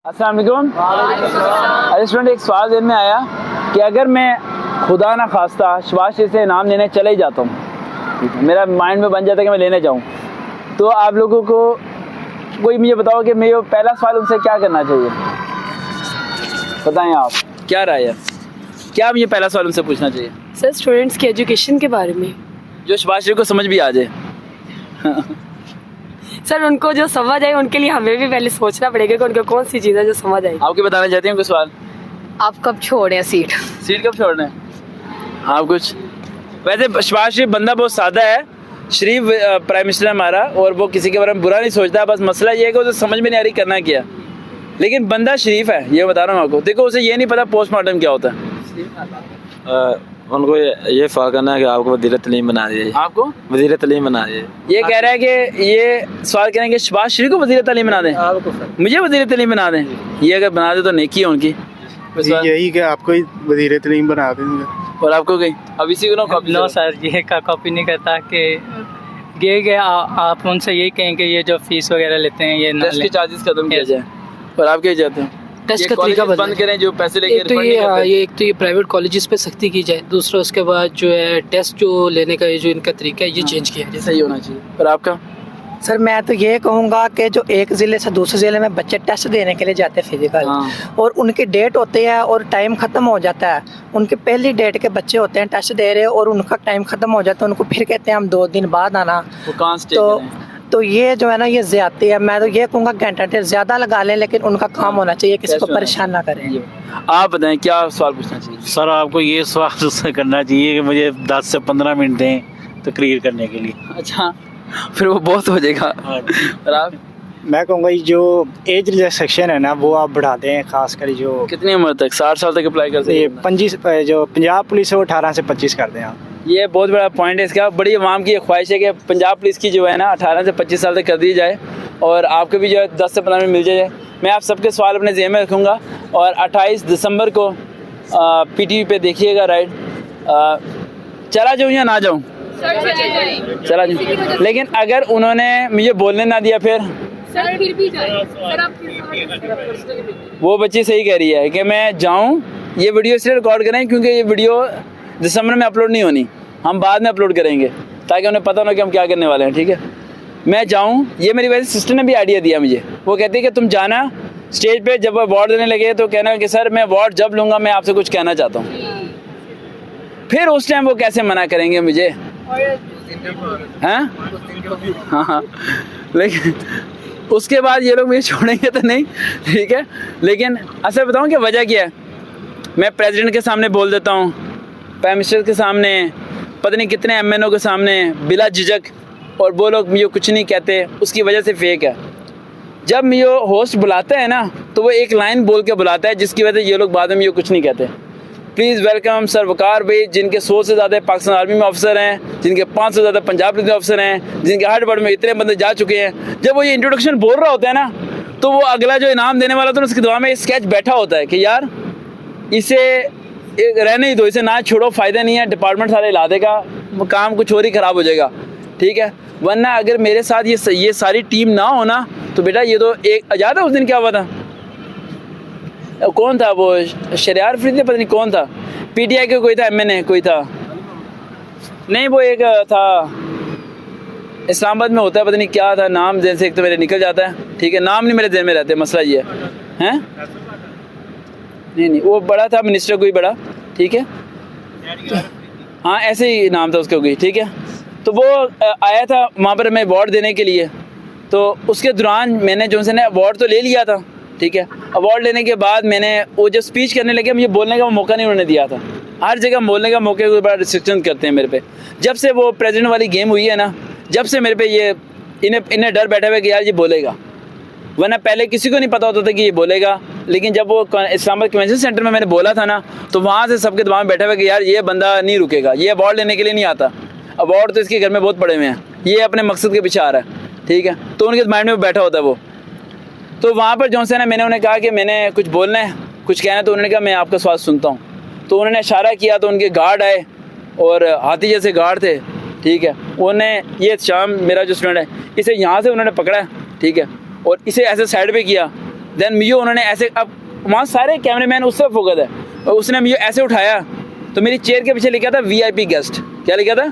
अस्सलाम वालेकुम। अरे स्टूडेंट, एक सवाल ज़हन में आया कि अगर मैं खुदा ना खास्ता शबाज शरीफ से इनाम लेने चले ही जाता हूँ, मेरा माइंड में बन जाता है कि मैं लेने जाऊँ, तो आप लोगों को कोई मुझे बताओ कि मैं पहला सवाल उनसे क्या करना चाहिए? बताएं आप, क्या राय है, क्या मुझे पहला सवाल उनसे पूछना चाहिए? सर, स्टूडेंट्स की एजुकेशन के बारे में, जो शबाज शरीफ को समझ भी आ जाए। सर उनको जो समझ आए उनके लिए हमें भी पहले सोचना पड़ेगा कि उनको कौन सी चीज़ है जो समझ आए। आपके बताना चाहते हैं कोई सवाल? आप कब छोड़े सीट कब छोड़ना है आप? कुछ वैसे शबाज शरीफ बंदा बहुत सादा है, शरीफ प्राइम मिनिस्टर हमारा, और वो किसी के बारे में बुरा नहीं सोचता। बस मसला ये है कि उसे समझ में नहीं आ रही करना क्या, लेकिन बंदा शरीफ है, ये बता रहा हूँ आपको। देखो, उसे ये नहीं पता पोस्टमार्टम क्या होता है। उनको ये फ़र्क करना है कि आपको वज़ीर तलीम बना दिए, आपको वज़ीर तलीम बना दिए। ये कह रहा है कि ये सवाल करें कि शबाज शरीफ को वज़ीर तालीम बना दें, मुझे वज़ीर तालीम बना दें। ये अगर बना दे तो नेकी है उनकी। यही कि आपको ही वज़ीर तलीम बना देंगे। और आपको कहीं अब इसी को नो सर, ये का कॉपी नहीं करता कि ये आप उनसे यही कहें कि ये जो फीस वगैरह लेते हैं ये ना टेस्ट के चार्जेस खत्म किया जाए। और आप क्या चाहते हैं? टेस्ट का तरीका बंद करें, जो पैसे लेके एक तो ये प्राइवेट कॉलेजेस पे सख्ती की जाए, दूसरा उसके बाद जो है टेस्ट जो लेने का ये जो इनका तरीका है ये चेंज किया जाए। सही होना चाहिए। और आपका? सर मैं तो ये कहूँगा कि जो एक ज़िले से दूसरे ज़िले में बच्चे टेस्ट देने के लिए जाते हैं फिजिकल, और उनकी डेट होती है और टाइम ख़त्म हो जाता है, उनके पहली डेट के बच्चे होते हैं टेस्ट दे रहे और उनका टाइम ख़त्म हो जाता है, उनको फिर कहते हैं हम 2 दिन बाद आना। तो ये जो है ना, ये ज़्यादती है। मैं तो ये कहूँगा घंटा डेढ़ ज़्यादा लगा लें, लेकिन उनका काम होना चाहिए, किसी को परेशान ना करें। आप बताएं क्या सवाल पूछना चाहिए? सर आपको ये सवाल उससे करना चाहिए कि मुझे 10 से 15 मिनट दें तकरीर करने के लिए। अच्छा, फिर वो बहुत हो जाएगा। और आप? मैं कहूँगा जो एज रिस्ट्रिक्शन है ना वो आप बढ़ा दें, खासकर जो कितनी उम्र तक? 60 साल तक अप्लाई कर सकते हैं? 25 जो पंजाब पुलिस है वो 18 से 25 कर दें आप। ये बहुत बड़ा पॉइंट है इसका। बड़ी आवाम की ख्वाहिश है कि पंजाब पुलिस की जो है ना 18 से 25 साल तक कर दी जाए, और आपको भी जो है 10 से 15 मिनट मिल जाए। मैं आप सबके सवाल अपने ज़हन में रखूँगा, और 28 दिसंबर को PTV पे देखिएगा। राइट, चला जाऊँ या ना जाऊँ? चला जाऊँ। लेकिन अगर उन्होंने मुझे बोलने ना दिया फिर भी वो बच्ची सही कह रही है कि मैं जाऊँ। ये वीडियो इसलिए रिकॉर्ड करें क्योंकि ये वीडियो दिसंबर में अपलोड नहीं होनी, हम बाद में अपलोड करेंगे ताकि उन्हें पता ना कि हम क्या करने वाले हैं। ठीक है, मैं जाऊँ। ये मेरी वैसे सिस्टर ने भी आइडिया दिया मुझे। वो कहती है कि तुम जाना स्टेज पे, जब अवार्ड देने लगे तो कहना कि सर मैं अवार्ड जब लूँगा मैं आपसे कुछ कहना चाहता हूँ। फिर उस टाइम वो कैसे मना करेंगे मुझे? हाँ, लेकिन उसके बाद ये लोग मुझे छोड़ेंगे तो नहीं। ठीक है, लेकिन असल बताऊँ कि वजह क्या है। मैं प्रेसिडेंट के सामने बोल देता हूँ, प्राइम मिनिस्टर के सामने, पता नहीं कितने MNO के सामने बिला झिझक, और वो लोग मुझे कुछ नहीं कहते। उसकी वजह से फेक है। जब मुझे होस्ट बुलाता है ना तो वो एक लाइन बोल के बुलाता है जिसकी वजह से ये लोग बाद में मुझे कुछ नहीं कहते। प्लीज़ वेलकम सर वकार भाई, जिनके 100 से ज़्यादा पाकिस्तान आर्मी में ऑफिसर हैं, जिनके 500 से ज़्यादा पंजाब पुलिस में ऑफिसर हैं, जिनके हर डिपार्टमेंट में इतने बंदे जा चुके हैं। जब वो ये इंट्रोडक्शन बोल रहा होता है ना तो वो अगला जो इनाम देने वाला था उसके दिमाग में स्केच बैठा होता है कि यार इसे रहने ही दो, इसे ना छोड़ो, फ़ायदा नहीं है, डिपार्टमेंट सारे हिला देगा, काम कुछ और ही ख़राब हो जाएगा। ठीक है, वरना अगर मेरे साथ ये सारी टीम ना होना तो बेटा ये तो एक आज़ाद है। उस दिन क्या हुआ था, कौन था वो, शरियार फरीद, पता नहीं कौन था, PTI के कोई था, MNA कोई था, नहीं वो एक था इस्लामाबाद में होता है, पता नहीं क्या था नाम, जैसे एक तो मेरे निकल जाता है। ठीक है, नाम नहीं मेरे ज़हन में रहते, मसला ये है। नहीं वो बड़ा था मिनिस्टर, कोई बड़ा। ठीक है, हाँ ऐसे ही नाम था उसका कोई। ठीक है, तो वो आया था वहाँ पर हमें अवार्ड देने के लिए। तो उसके दौरान मैंने जो ने अवार्ड तो ले लिया था। ठीक है, अवार्ड लेने के बाद मैंने वो जब स्पीच करने लगे मुझे बोलने का मौका नहीं उन्होंने दिया था। हर जगह बोलने का मौके को बड़ा रिस्ट्रिक्शन करते हैं मेरे पे। जब से वो प्रेसिडेंट वाली गेम हुई है ना, जब से मेरे पे ये इन्हें डर बैठा हुआ कि यार ये बोलेगा, वरना पहले किसी को नहीं पता होता था कि ये बोलेगा। लेकिन जब वो इस्लामाबाद कन्वेंशन सेंटर में मैंने बोला था ना तो वहाँ से सबके दिमाग में बैठा हुआ कि यार ये बंदा नहीं रुकेगा, ये अवार्ड लेने के लिए नहीं आता, अवार्ड तो इसके घर में बहुत पड़े हुए हैं, ये अपने मकसद के पीछे आ रहा है। ठीक है, तो उनके माइंड में बैठा होता है वो। तो वहाँ पर जो से ना मैंने उन्हें कहा कि मैंने कुछ बोलना है, कुछ कहना है, तो उन्होंने कहा मैं आपका सवाल सुनता हूँ। तो उन्होंने इशारा किया तो उनके गार्ड आए और हाथी जैसे गार्ड थे। ठीक है, उन्होंने ये शाम मेरा जो स्टूडेंट है इसे यहाँ से उन्होंने पकड़ा। ठीक है, और इसे ऐसे साइड पे किया देन मियो उन्होंने ऐसे, अब वहाँ सारे कैमरामैन उस तरफ फोकस है, और उसने मियो ऐसे उठाया तो मेरी चेयर के पीछे लिखा था VIP गेस्ट। क्या लिखा था?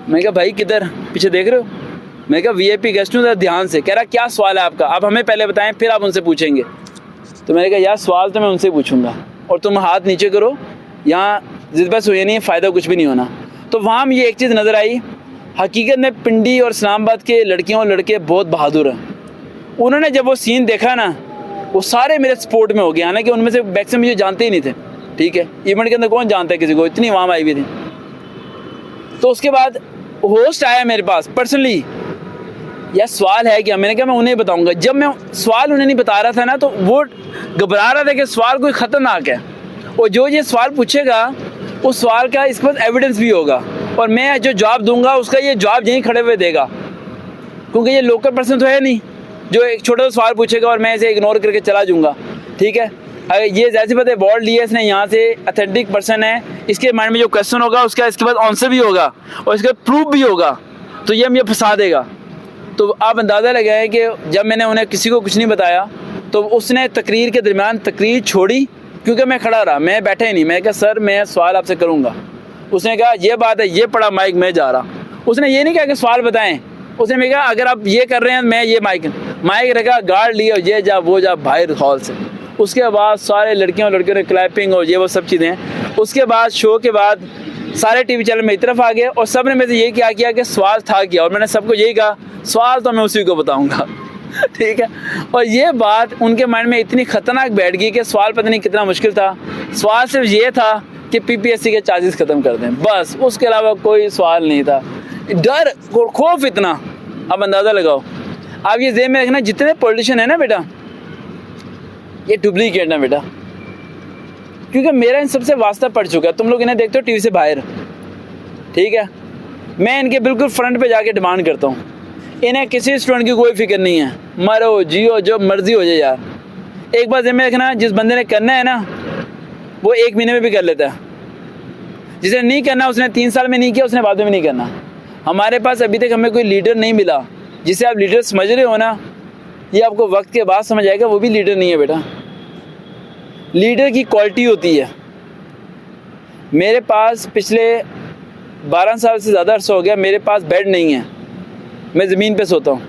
मैं कहा भाई किधर, पीछे देख रहे हो? मैं कहा VIP गेस्ट हूँ, ध्यान से। कह रहा क्या सवाल है आपका, आप हमें पहले बताएं फिर आप उनसे पूछेंगे। तो मैंने कहा यार सवाल तो मैं उनसे पूछूंगा, और तुम हाथ नीचे करो, यहाँ जिद बस हुई नहीं है, फ़ायदा कुछ भी नहीं होना। तो वहाँ मुझे एक चीज़ नज़र आई, हकीकत में पिंडी और इस्लामाबाद के लड़कियों और लड़के बहुत बहादुर हैं। उन्होंने जब वो सीन देखा ना, वो सारे मेरे सपोर्ट में हो गए, हालांकि उनमें से मैक्सिमम मुझे जानते ही नहीं थे, ठीक है। इवेंट के अंदर कौन जानता है किसी को, इतनी वाम आई हुई थी। तो उसके बाद होस्ट आया मेरे पास पर्सनली, यार सवाल है क्या? मैंने कहा मैं उन्हें बताऊंगा। जब मैं सवाल उन्हें नहीं बता रहा था ना, तो वो घबरा रहा था कि सवाल कोई ख़तरनाक है, और जो ये सवाल पूछेगा उस सवाल का इसके पास एविडेंस भी होगा, और मैं जो जवाब दूंगा उसका ये जवाब यहीं खड़े हुए देगा, क्योंकि ये लोकल पर्सन तो है नहीं जो एक छोटा सा सवाल पूछेगा और मैं इसे इग्नोर करके चला जाऊँगा, ठीक है। अगर ये जैसी बात है, अवार्ड लिया इसने यहाँ से, अथेंटिक पर्सन है, इसके माइंड में जो क्वेश्चन होगा उसका इसके बाद आंसर भी होगा और इसके बाद प्रूफ भी होगा, तो ये मुझे फंसा देगा। तो आप अंदाज़ा लगाएं कि जब मैंने उन्हें किसी को कुछ नहीं बताया, तो उसने तकरीर के दरमियान तकरीर छोड़ी, क्योंकि मैं खड़ा रहा, मैं बैठा ही नहीं। मैं कहा सर मैं सवाल आपसे करूँगा। उसने कहा ये बात है, ये पड़ा माइक, मैं जा रहा। उसने ये नहीं कहा कि सवाल बताएं, उसने मैं कहा अगर आप ये कर रहे हैं, मैं ये माइक रखा, गार्ड लिया, ये जा वो जा बाहर हॉल से। उसके बाद सारे लड़कियों ने क्लैपिंग और ये वो सब चीज़ें। उसके बाद शो के बाद सारे टीवी चैनल में एक तरफ आ गए, और सब ने मेरे से ये क्या किया कि सवाल था क्या, और मैंने सबको यही कहा सवाल तो मैं उसी को बताऊँगा ठीक है। और ये बात उनके माइंड में इतनी ख़तरनाक बैठ गई कि सवाल पता नहीं कितना मुश्किल था। सवाल सिर्फ ये था कि PPSC के चार्जेस ख़त्म कर दें, बस, उसके अलावा कोई सवाल नहीं था। डर खौफ इतना, अब अंदाज़ा लगाओ। आप ये ज़हन में रखना, जितने पॉलिटिशियन है ना बेटा, ये डुप्लीकेट है बेटा, क्योंकि मेरा इन सबसे वास्ता पड़ चुका है। तुम लोग इन्हें देखते हो टीवी से बाहर, ठीक है, मैं इनके बिल्कुल फ्रंट पे जाके डिमांड करता हूँ। इन्हें किसी स्टूडेंट की कोई फिक्र नहीं है, मरो जियो जो मर्जी हो जाए यार। एक बार ज़हन में रखना, जिस बंदे ने करना है ना वो 1 महीने में भी कर लेता है, जिसने नहीं करना उसने 3 साल में नहीं किया, उसने बाद में भी नहीं करना। हमारे पास अभी तक हमें कोई लीडर नहीं मिला जिसे आप लीडर समझ रहे हो ना, ये आपको वक्त के बाद समझ आएगा, वो भी लीडर नहीं है बेटा। लीडर की क्वालिटी होती है। मेरे पास पिछले 12 साल से ज़्यादा अर्सा हो गया, मेरे पास बेड नहीं है, मैं ज़मीन पे सोता हूँ,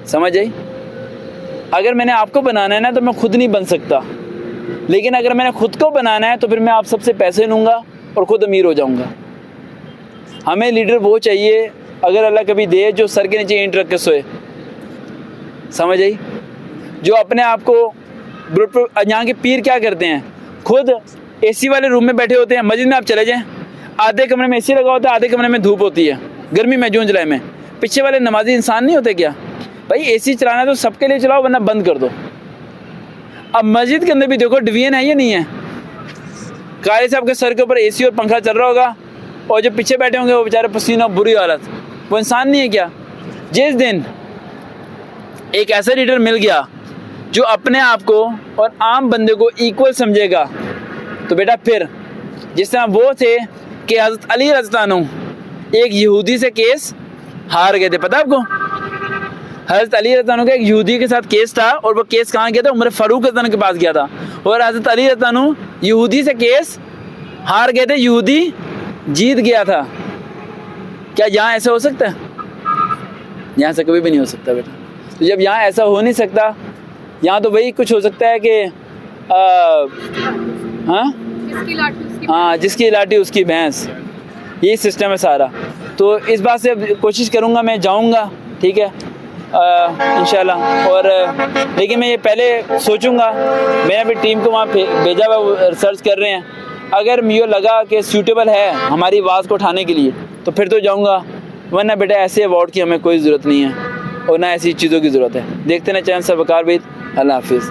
समझ आई। अगर मैंने आपको बनाना है ना तो मैं खुद नहीं बन सकता, लेकिन अगर मैंने खुद को बनाना है तो फिर मैं आप सबसे पैसे लूँगा और ख़ुद अमीर हो जाऊँगा। हमें लीडर वो चाहिए, अगर अल्लाह कभी दे, जो सर के नीचे ईंट रख के सोए, समझ आई। जो अपने आप को, यहाँ के पीर क्या करते हैं, खुद AC वाले रूम में बैठे होते हैं। मस्जिद में आप चले जाएं, आधे कमरे में AC लगा होता है, आधे कमरे में धूप होती है, गर्मी में, जून जुलाई में। पीछे वाले नमाजी इंसान नहीं होते क्या? भाई AC चलाना तो सबके लिए चलाओ, वरना बंद कर दो। अब मस्जिद के अंदर भी देखो डिवीजन है या नहीं है। कारी साहब के सर के ऊपर AC और पंखा चल रहा होगा, और जो पीछे बैठे होंगे वो बेचारे पसीना, बुरी हालत, वो इंसान नहीं है क्या? जिस दिन एक ऐसा लीडर मिल गया जो अपने आप को और आम बंदे को इक्वल समझेगा, तो बेटा फिर जिस तरह वो थे कि हज़रत अली रज़ियल्लाहु अन्हु एक यहूदी से केस हार गए थे, पता आपको? हज़रत अली रज़ियल्लाहु अन्हु का एक यहूदी के साथ केस था, और वो केस कहाँ गया था? उमर फ़ारूक रज़ियल्लाहु अन्हु के पास गया था, और हज़रत अली रज़ियल्लाहु अन्हु यहूदी से केस हार गए थे, यहूदी जीत गया था। क्या यहाँ ऐसा हो सकता है? यहाँ से कभी भी नहीं हो सकता बेटा। तो जब यहाँ ऐसा हो नहीं सकता, यहाँ तो वही कुछ हो सकता है कि हाँ, जिसकी लाठी उसकी भैंस, यही सिस्टम है सारा। तो इस बात से कोशिश करूँगा, मैं जाऊँगा, ठीक है, इंशाल्लाह। और लेकिन मैं ये पहले सोचूंगा, मैंने अपनी टीम को वहाँ भेजा हुआ, वो रिसर्च कर रहे हैं। अगर मुझे लगा कि सूटेबल है हमारी आवाज़ को उठाने के लिए तो फिर तो जाऊँगा, वरना बेटा ऐसे अवार्ड की हमें कोई ज़रूरत नहीं है और ना ऐसी चीज़ों की ज़रूरत है। देखते ना चैनल से वकार भी। अल्लाह हाफिज़।